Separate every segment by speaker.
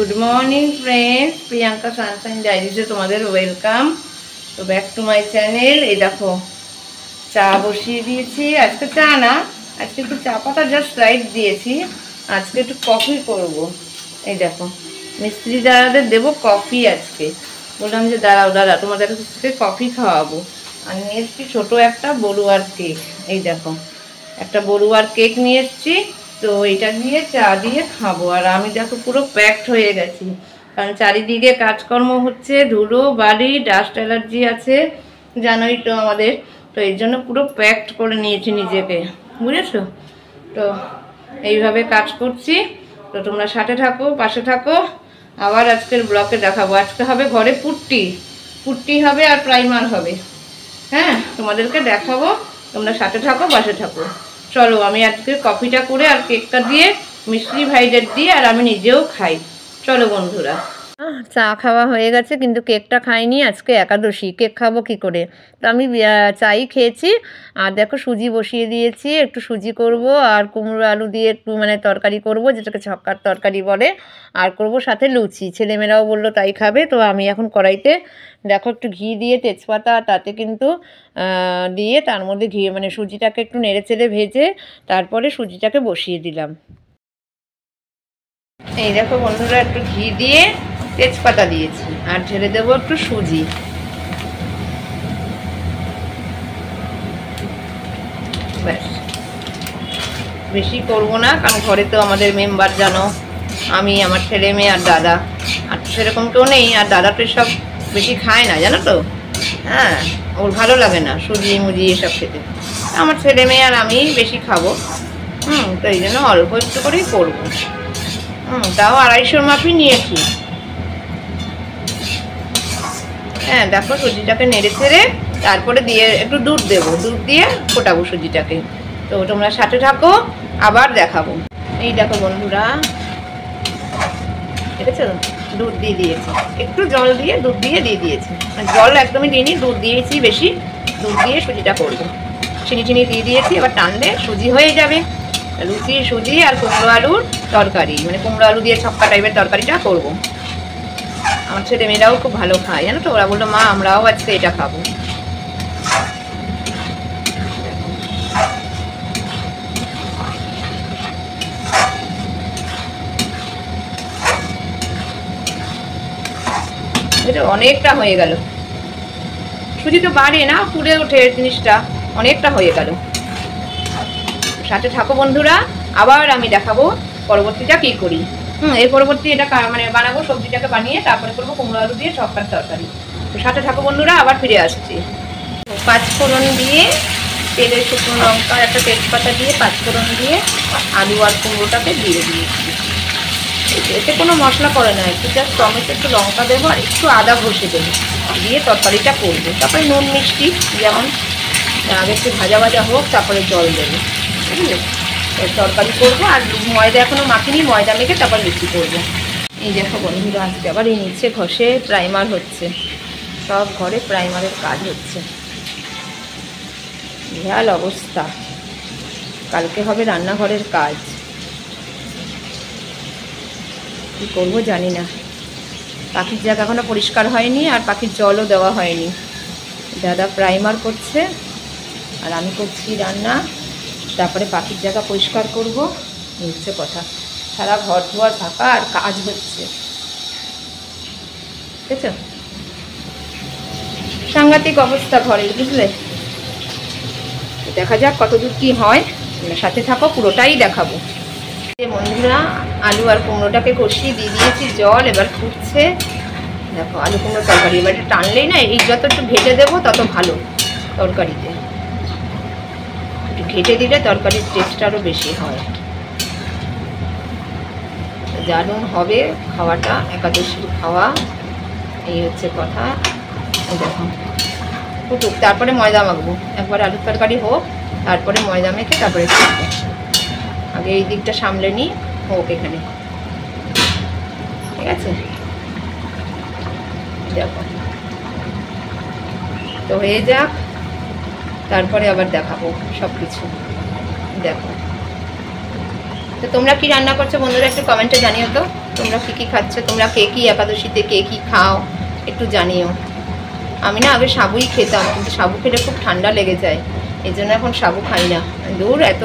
Speaker 1: Good morning friends, Priyanka sunshine ডায়েরিজে তোমাদের welcome. তো ব্যাক টু মাই চ্যানেল। এই দেখো চা বসিয়ে দিয়েছি। আজকে চা না, আজকে একটু চা পাতা জাস্ট রাইট দিয়েছি। আজকে একটু কফি করব। এই দেখো মিস্ত্রি দাদাদের দেবো কফি আজকে। বললাম যে দাঁড়াও দাদা, তোমাদের কাছে কফি খাওয়াবো। আর নিয়ে এসছি ছোটো একটা বড়ুয়ার কেক। এই দেখো একটা বড়ুয়ার কেক নিয়ে এসছি। তো এটা দিয়ে চা দিয়ে খাবো। আর আমি দেখো পুরো প্যাকড হয়ে গেছি, কারণ চারিদিকে কাজকর্ম হচ্ছে, ধুলো বালি, ডাস্ট অ্যালার্জি আছে জানোই তো আমাদের। তো এই জন্য পুরো প্যাকড করে নিয়েছি নিজেকে, বুঝেছো? তো এইভাবে কাজ করছি। তো তোমরা সাথে থাকো, পাশে থাকো। আবার আজকের ব্লকে দেখাবো। আজকে হবে ঘরে পুট্টি পুট্টি হবে আর প্রাইমার হবে। হ্যাঁ, তোমাদেরকে দেখাবো। তোমরা সাথে থাকো, পাশে থাকো। চলো আমি আজকে কফিটা করে আর কেকটা দিয়ে মিস্ত্রি ভাইদের দিয়ে আর আমি নিজেও খাই। চলো বন্ধুরা। চা খাওয়া হয়ে গেছে, কিন্তু কেকটা খাইনি। আজকে একাদশী, কেক খাবো কি করে? তো আমি চাই খেয়েছি। আর দেখো সুজি বসিয়ে দিয়েছি, একটু সুজি করব আর কুমড়ো আলু দিয়ে একটু মানে তরকারি করব, যেটাকে ছক্কার তরকারি বলে। আর করব সাথে লুচি, ছেলেমেয়েরাও বললো তাই খাবে। তো আমি এখন কড়াইতে দেখো একটু ঘি দিয়ে তেজপাতা তাতে কিন্তু দিয়ে তার মধ্যে ঘি মানে সুজিটাকে একটু নেড়ে চেড়ে ভেজে তারপরে সুজিটাকে বসিয়ে দিলাম। এই দেখো বন্ধুরা, একটু ঘি দিয়ে তেজপাতা দিয়েছি আর ঢেলে দেবো একটু সুজি। ব্যাস, বেশি করবো না, কারণ ঘরে তো আমাদের মেম্বার জানো, আমি, আমার ছেলে মেয়ে আর দাদা। আর সেরকম কেউ নেই। আর দাদা তো সব বেশি খায় না, জানো তো। হ্যাঁ, ওর ভালো লাগে না সুজি মুজি এসব খেতে। আমার ছেলে মেয়ে আর আমি বেশি খাবো। তো এই জন্য অল্প একটু করেই করবো। তাও 250 মাপই নিয়েছি। হ্যাঁ দেখো সুজিটাকে নেড়ে ছেড়ে তারপরে দিয়ে একটু দুধ দেবো, দুধ দিয়ে ফোটাবো সুজিটাকে। তো তোমরা সাথে থাকো, আবার দেখাবো। এই দেখো বন্ধুরা, দেখেছো দুধ দিয়ে দিয়েছি, একটু জল দিয়ে দুধ দিয়ে দিয়েছি। জল একদমই দিইনি, দুধ দিয়েছি বেশি। দুধ দিয়ে সুজিটা করবো। চিনি চিনি দিয়ে দিয়েছি। এবার টানলে সুজি হয়ে যাবে। লুচি, সুজি আর কুমড়ো আলুর তরকারি, মানে কুমড়ো আলু দিয়ে ছক্কা টাইপের তরকারিটা করবো। আমার ছেলে মেয়েরাও খুব ভালো খায়, জানো তো। ওরা বললো মা আমরাও আজকে এটা খাবো। এটা অনেকটা হয়ে গেল। সুজি তো বাড়ে না, ফুলে ওঠে জিনিসটা। অনেকটা হয়ে গেল। সাথে থাকো বন্ধুরা, আবার আমি দেখাবো পরবর্তীটা কি করি। এর পরবর্তী এটা মানে বানাবো, সবজিটাকে বানিয়ে তারপরে করবো কুমড়ো আলু দিয়ে ছক্কার তরকারি। তো সাথে থাকো বন্ধুরা, আবার ফিরে আসছি। 5 ফোড়ন দিয়ে, তেলে শুকনো লঙ্কা একটা তেজপাতা দিয়ে 5 ফোড়ন দিয়ে আলু আর কুমড়োটাকে দিয়ে দিয়েছি। এতে কোনো মশলা করে না, একটু জাস্ট টমেটো, একটু লঙ্কা দেবো আর একটু আদা ঘষে দেবো, দিয়ে তরকারিটা করবো। তারপরে নুন মিষ্টি যেমন আগে একটু ভাজা ভাজা হোক, তারপরে জল দেবো, বুঝলে। তরকারি করবো। আর ময়দা এখনও মাখিনি, ময়দা মেখে তারপর লুচি করবো। এই দেখো বন্ধুরা, আজকে আবার এই নিচে ঘষে প্রাইমার হচ্ছে। সব ঘরে প্রাইমারের কাজ হচ্ছে। বিশাল অবস্থা। কালকে হবে রান্নাঘরের কাজ, কী করবো জানি না। পাখির জায়গা এখনও পরিষ্কার হয়নি, আর পাখির জলও দেওয়া হয়নি। দাদা প্রাইমার করছে আর আমি করছি রান্না। তারপরে পাখির জায়গা পরিষ্কার করবো, হচ্ছে কথা। সারা ঘর ধোয়ার ফাঁকা আর কাজ হচ্ছে, বুঝেছো। সাংঘাতিক অবস্থা ঘরের, বুঝলে। দেখা যাক কতদূর কি হয়। সাথে থাকো, পুরোটাই দেখাবো। বন্ধুরা, আলু আর কুমড়োটাকে কষিয়ে দিয়ে দিয়েছি জল, এবার ফুটছে। দেখো আলু কুমড়ো তরকারি এবার টানলেই না, এই যত একটু ঘেটে দেবো তত ভালো তরকারিতে। একটু ঘেটে দিলে তরকারির টেস্টটা আরও বেশি হয়। দারুণ হবে খাওয়াটা, একাদশীর খাওয়া। এই হচ্ছে কথা। দেখো ফুটুক, তারপরে ময়দা মাখবো। একবার আলুর তরকারি হোক, তারপরে ময়দা মেখে তারপরে খাবো। আগে এই দিকটা সামলে নিই, হোক এখানে, ঠিক আছে। দেখো তো হয়ে যাক, তারপরে আবার দেখাবো সব কিছু। দেখো তো তোমরা কি রান্না করছো বন্ধুরা, একটু কমেন্টে জানিও তো। তোমরা কী কী খাচ্ছ, তোমরা কে কী একাদশীতে কে কী খাও একটু জানিও। আমি না আগে সাবুই খেতাম, কিন্তু সাবু খেলে খুব ঠান্ডা লেগে যায়, এই জন্য এখন সাবু খাই না। দূর, এত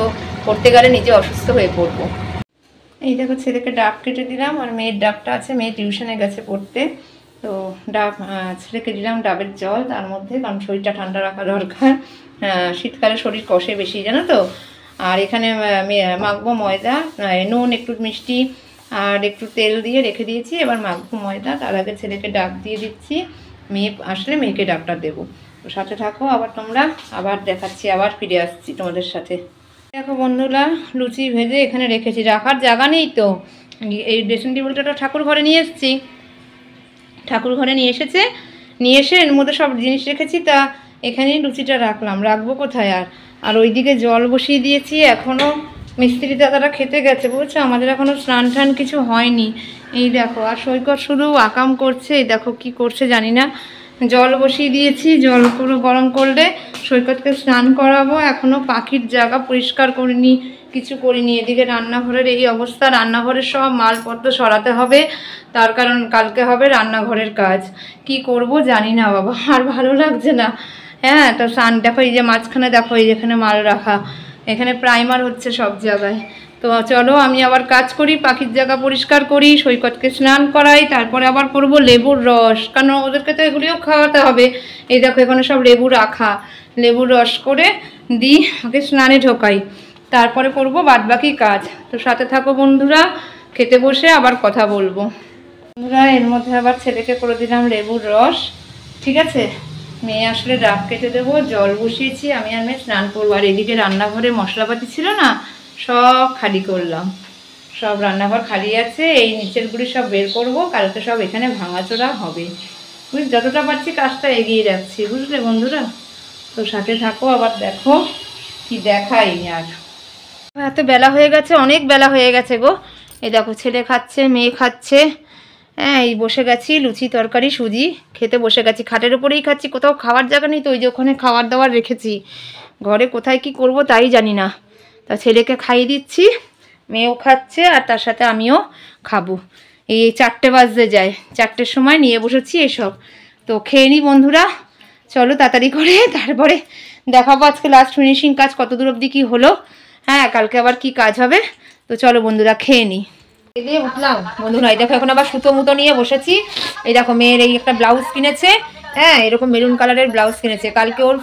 Speaker 1: করতে গেলে নিজে অসুস্থ হয়ে পড়বো। এই দেখো ছেলেকে ডাব কেটে দিলাম, আর মেয়ের ডাবটা আছে, মেয়ে টিউশনে গেছে পড়তে, তো ডাব ছেলেকে দিলাম ডাবের জল তার মধ্যে, কারণ শরীরটা ঠান্ডা রাখা দরকার। শীতকালে শরীর কষে বেশি, জানো তো। আর এখানে মাখবো ময়দা, নুন, একটু মিষ্টি আর একটু তেল দিয়ে রেখে দিয়েছি। এবার মাখবো ময়দা, তার আগে ছেলেকে ডাব দিয়ে দিচ্ছি, মেয়ে আসলে মেয়েকে ডাবটা দেবো। তো সাথে থাকো, আবার তোমরা আবার দেখাচ্ছি, আবার ফিরে আসছি তোমাদের সাথে। দেখো বন্ধুরা, লুচি ভেজে এখানে রেখেছি, রাখার জায়গা নেই তো এই ড্রেসিং টেবিলটা ঠাকুর ঘরে নিয়ে এসেছি, ঠাকুর ঘরে নিয়ে এসে এর মধ্যে সব জিনিস রেখেছি, তা এখানেই লুচিটা রাখলাম, রাখবো কোথায় আর। আর ওইদিকে জল বসিয়ে দিয়েছি, এখনও মিস্ত্রি দাদারা খেতে গেছে, বুঝছো, আমাদের এখনও স্নান টান কিছু হয়নি। এই দেখো, আর সৈকত শুধু আকাম করছে, এই দেখো কি করছে জানি না। জল বসিয়ে দিয়েছি, জল পুরো গরম করলে সৈকতকে স্নান করাবো। এখনও পাখির জায়গা পরিষ্কার করিনি, কিছু করিনি। এদিকে রান্নাঘরের এই অবস্থা, রান্নাঘরের সব মালপত্র সরাতে হবে, তার কারণ কালকে হবে রান্নাঘরের কাজ। কি করব জানি না বাবা, আর ভালো লাগছে না। হ্যাঁ, তো স্নান দেখো, এই যে মাঝখানে দেখো, এই যেখানে মাল রাখা, এখানে প্রাইমার হচ্ছে সব জায়গায়। তো চলো আমি আবার কাজ করি, পাখির জায়গা পরিষ্কার করি, সৈকতকে স্নান করাই, তারপরে আবার করব লেবুর রস, কারণ ওদেরকে তো এগুলিও খাওয়াতে হবে। এই দেখো এখানে সব লেবু রাখা, লেবুর রস করে দিই, ওকে স্নানে ঢোকাই, তারপরে করব বাদবাকি কাজ। তো সাথে থাকো বন্ধুরা, খেতে বসে আবার কথা বলবো। বন্ধুরা, এর মধ্যে আবার ছেলেকে করে দিলাম লেবুর রস, ঠিক আছে। মেয়ে আসলে ডাব কেটে দেবো, জল বসিয়েছি, আমি আর মেয়ে স্নান করবো। আর এদিকে রান্নাঘরে মশলাপাতি ছিল না, সব খালি করলাম, সব রান্নাঘর খালি আছে, এই নিচেরগুলি সব বের করব, কালকে সব এখানে ভাঙাচোরা হবে। বুঝলি, যতটা পারছি কাজটা এগিয়ে রাখছি, বুঝলে বন্ধুরা। তো সাথে থাকো, আবার দেখো কি দেখাই। আর এত বেলা হয়ে গেছে, অনেক বেলা হয়ে গেছে গো। এই দেখো ছেলে খাচ্ছে, মেয়ে খাচ্ছে, হ্যাঁ এই বসে গেছি, লুচি তরকারি সুজি খেতে বসে গেছি, খাটের উপরেই খাচ্ছি, কোথাও খাওয়ার জায়গা নেই তো, ওই যে ওখানে খাবার দাবার রেখেছি, ঘরে কোথায় কি করব তাই জানি না। তা ছেলেকে খাইয়ে দিচ্ছি, মেয়েও খাচ্ছে, আর তার সাথে আমিও খাবো। এই 4টে বাজতে যায়, 4টের সময় নিয়ে বসেছি এসব। তো খেয়ে নিই বন্ধুরা, চলো তাড়াতাড়ি করে, তারপরে দেখাবো আজকে লাস্ট ফিনিশিং কাজ কত দূর অবধি কী হলো। হ্যাঁ, কালকে আবার কি কাজ হবে। তো চলো বন্ধুরা খেয়ে নিই। দিয়ে উঠলাম বন্ধুরা, এই দেখো এখন আবার সুতো মুতো নিয়ে বসেছি। এই দেখো মেয়ের এই একটা ব্লাউজ কিনেছে, হ্যাঁ এরকম মেরুন কালারের ব্লাউজ কিনেছে, কালকে ওর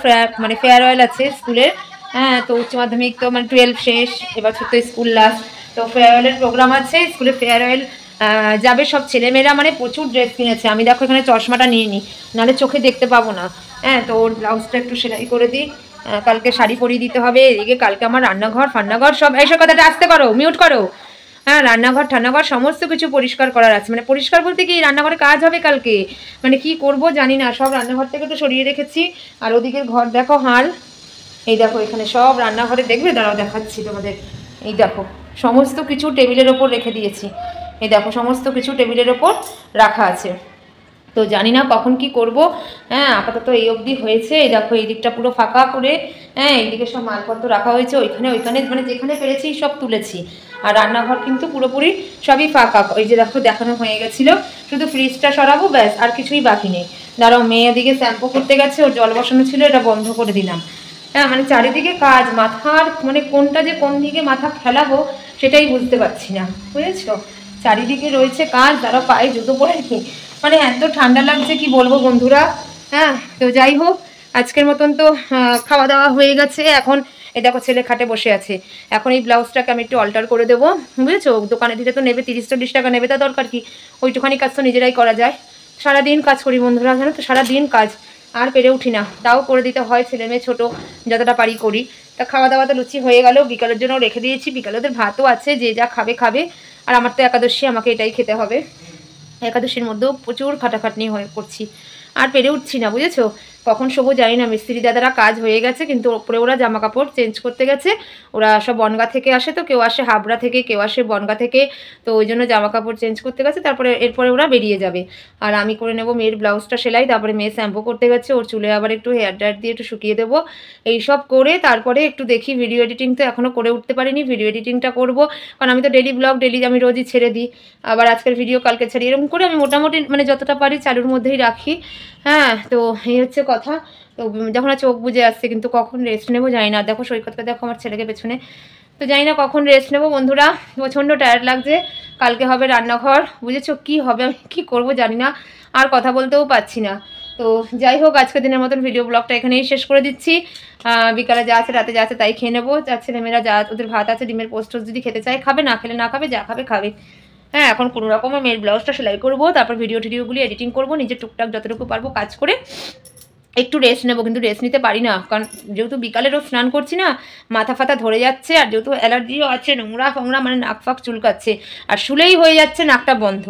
Speaker 1: ফেয়ারওয়েল আছে স্কুলের। হ্যাঁ, তো উচ্চ মাধ্যমিক তো 12 শেষ, এবার তো স্কুল লাস্ট, তো ফেয়ারওয়েলের প্রোগ্রাম আছে স্কুলে, ফেয়ারওয়েল যাবে সব ছেলেমেয়েরা, প্রচুর ড্রেস কিনেছে। আমি দেখো এখানে চশমাটা নিয়ে নিই, নাহলে চোখে দেখতে পাবো না। হ্যাঁ, তো ওর ব্লাউজটা একটু সেলাই করে দিই, কালকে শাড়ি পরিয়ে দিতে হবে। এদিকে কালকে আমার রান্নাঘর সব, এইসব কথাটা আসতে করো, মিউট করো। হ্যাঁ, রান্নাঘর সমস্ত কিছু পরিষ্কার করার আছে, পরিষ্কার বলতে কি, রান্নাঘরে কাজ হবে কালকে, কি করব জানি না। সব রান্নাঘর থেকে তো সরিয়ে রেখেছি, আর ওদিকের ঘর দেখো হাল। এই দেখো এখানে সব রান্নাঘরে, দেখবে দাঁড়াও দেখাচ্ছি তোমাদের। এই দেখো সমস্ত কিছু টেবিলের ওপর রেখে দিয়েছি, এই দেখো সমস্ত কিছু টেবিলের ওপর রাখা আছে। তো জানি না কখন কি করব। হ্যাঁ, আপাতত এই অবধি হয়েছে। এই দেখো এই দিকটা পুরো ফাঁকা করে, হ্যাঁ এইদিকে সব মালপত্র রাখা হয়েছে, ওইখানে যেখানে পেরেছি সব তুলেছি। আর রান্নাঘর কিন্তু পুরোপুরি সবই ফাঁকা। ওই যে দেখো দেখানো হয়ে গেছিলো, শুধু ফ্রিজটা সরাবো, ব্যাস, আর কিছুই বাকি নেই। দাঁড়াও, মেয়ে দিকে শ্যাম্পু করতে গেছে, ওর জল বসানো ছিল, এটা বন্ধ করে দিলাম। হ্যাঁ, চারিদিকে কাজ, মাথার কোনটা যে কোন দিকে মাথা ফেলাবো সেটাই বুঝতে পারছি না, বুঝেছো। চারিদিকে রয়েছে কাজ, তারা পায়ে জুতো পরে কি, এত ঠান্ডা লাগছে কি বলবো বন্ধুরা। হ্যাঁ, তো যাই হোক, আজকের মতন তো খাওয়া দাওয়া হয়ে গেছে। এখন এই দেখো ছেলে খাটে বসে আছে, এখন এই ব্লাউজটাকে আমি একটু অল্টার করে দেবো, বুঝেছো। দোকানে দিলে তো নেবে 30-40 টাকা নেবে, তা দরকার কি, ওইটুখানি কাজ তো নিজেরাই করা যায়। সারাদিন কাজ করি বন্ধুরা, জানো তো, সারাদিন কাজ, আর পেরে উঠি না, তাও করে দিতে হয়, ছেলে মেয়ে ছোটো, যতটা পারি করি। তা খাওয়া দাওয়া তো লুচি হয়ে গেল, বিকালের জন্য রেখে দিয়েছি, বিকালে ওদের ভাতও আছে, যে যা খাবে খাবে। আর আমার তো একাদশী, আমাকে এটাই খেতে হবে। একাদশীর মধ্যেও প্রচুর খাটাখাটনি হয়ে করছি, আর পেরে উঠছি না, বুঝেছো।
Speaker 2: কখন শোবো জানি না। মিস্ত্রি দাদারা কাজ হয়ে গেছে, কিন্তু ওপরে ওরা জামা কাপড় চেঞ্জ করতে গেছে। ওরা সব বনগা থেকে আসে, তো কেউ আসে হাবড়া থেকে, কেউ আসে বনগা থেকে, তো ওই জন্য জামা কাপড় চেঞ্জ করতে গেছে। তারপরে এরপরে ওরা বেরিয়ে যাবে, আর আমি করে নেবো মেয়ের ব্লাউজটা সেলাই। তারপরে মেয়ে শ্যাম্পু করতে গেছে, ওর চুলে আবার একটু হেয়ার ড্রায়ার দিয়ে একটু শুকিয়ে দেবো। এইসব করে তারপরে একটু দেখি, ভিডিও এডিটিং তো এখনও করে উঠতে পারিনি, ভিডিও এডিটিংটা করবো। কারণ আমি তো ডেলি ব্লগ ডেলি আমি রোজই ছেড়ে দিই, আবার আজকের ভিডিও কালকে ছাড়ি, এরকম করে আমি মোটামুটি মানে যতটা পারি চালুর মধ্যেই রাখি। হ্যাঁ, তো এই হচ্ছে কথা। তো যখন চোখ বুজে আসছে, কিন্তু কখন রেস্ট নেবো জানি না। দেখো সৈকতকে দেখো, আমার ছেলেকে পেছনে, তো জানি না কখন রেস্ট নেবো বন্ধুরা। প্রচণ্ড টায়ার্ড লাগছে। কালকে হবে রান্নাঘর, বুঝেছো কি হবে, আমি কী করবো জানি না, আর কথা বলতেও পারছি না। তো যাই হোক, আজকের দিনের মতন ভিডিও ব্লগটা এখানেই শেষ করে দিচ্ছি। বিকালে যা আছে, রাতে যা আছে তাই খেয়ে নেবো। যা ছেলেমেয়েরা যা ওদের ভাত আছে, ডিমের পোস্ট যদি খেতে চায় খাবে, না খেলে না খাবে, যা খাবে খাবে। হ্যাঁ, এখন কোনো রকমে মেয়ের ব্লাউজটা সেলাই করবো, তারপর ভিডিও টিডিওগুলি এডিটিং করবো, নিজের টুকটাক যতটুকু পারবো কাজ করে একটু রেস্ট নেবো। কিন্তু রেস্ট নিতে পারি না, কারণ যেহেতু বিকালে রোজ স্নান করছি না, মাথা ফাথা ধরে যাচ্ছে, আর যেহেতু অ্যালার্জিও আছে, নোংরা ফোংরা মানে নাক ফাক চুলকাচ্ছে, আর শুলেই হয়ে যাচ্ছে নাকটা বন্ধ,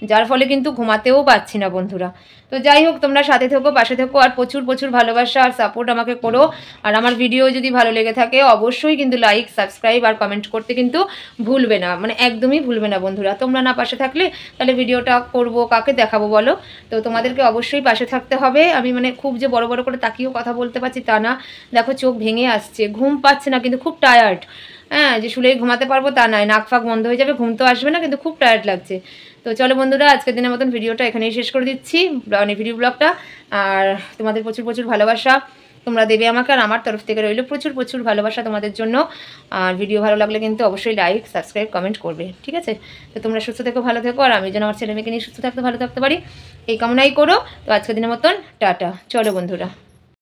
Speaker 2: যার ফলে কিন্তু ঘুমাতেও পারছি না বন্ধুরা। তো যাই হোক, তোমরা সাথে থেকো, পাশে থেকো, আর প্রচুর প্রচুর ভালোবাসা আর সাপোর্ট আমাকে করো। আর আমার ভিডিও যদি ভালো লেগে থাকে অবশ্যই কিন্তু লাইক, সাবস্ক্রাইব আর কমেন্ট করতে কিন্তু ভুলবে না, মানে একদমই ভুলবে না বন্ধুরা। তোমরা না পাশে থাকলে তাহলে ভিডিওটা করব কাকে দেখাবো বলো? তো তোমাদেরকে অবশ্যই পাশে থাকতে হবে। আমি মানে খুব যে বড় বড় করে তাকিয়েও কথা বলতে পারছি তা না, দেখো চোখ ভেঙে আসছে, ঘুম পাচ্ছে না, কিন্তু খুব টায়ার্ড। হ্যাঁ, যে শুলেই ঘুমাতে পারবো তা নয়, নাক ফাঁক বন্ধ হয়ে যাবে, ঘুম তো আসবে না, কিন্তু খুব টায়ার্ড লাগছে। তো চলো বন্ধুরা, আজকের দিনের মতন ভিডিওটা এখানেই শেষ করে দিচ্ছি, মানে ভিডিও ব্লগটা। আর তোমাদের প্রচুর প্রচুর ভালোবাসা তোমরা দেবে আমাকে, আর আমার তরফ থেকে রইলো প্রচুর প্রচুর ভালোবাসা তোমাদের জন্য। আর ভিডিও ভালো লাগলে কিন্তু অবশ্যই লাইক, সাবস্ক্রাইব, কমেন্ট করবে, ঠিক আছে? তো তোমরা সুস্থ থেকো, ভালো থেকো, আর আমি যেন আমার ছেলে মেয়েকে নিয়ে সুস্থ থাকতে ভালো থাকতে পারি, এই কামনাই করো। তো আজকের দিনের মতন টাটা, চলো বন্ধুরা।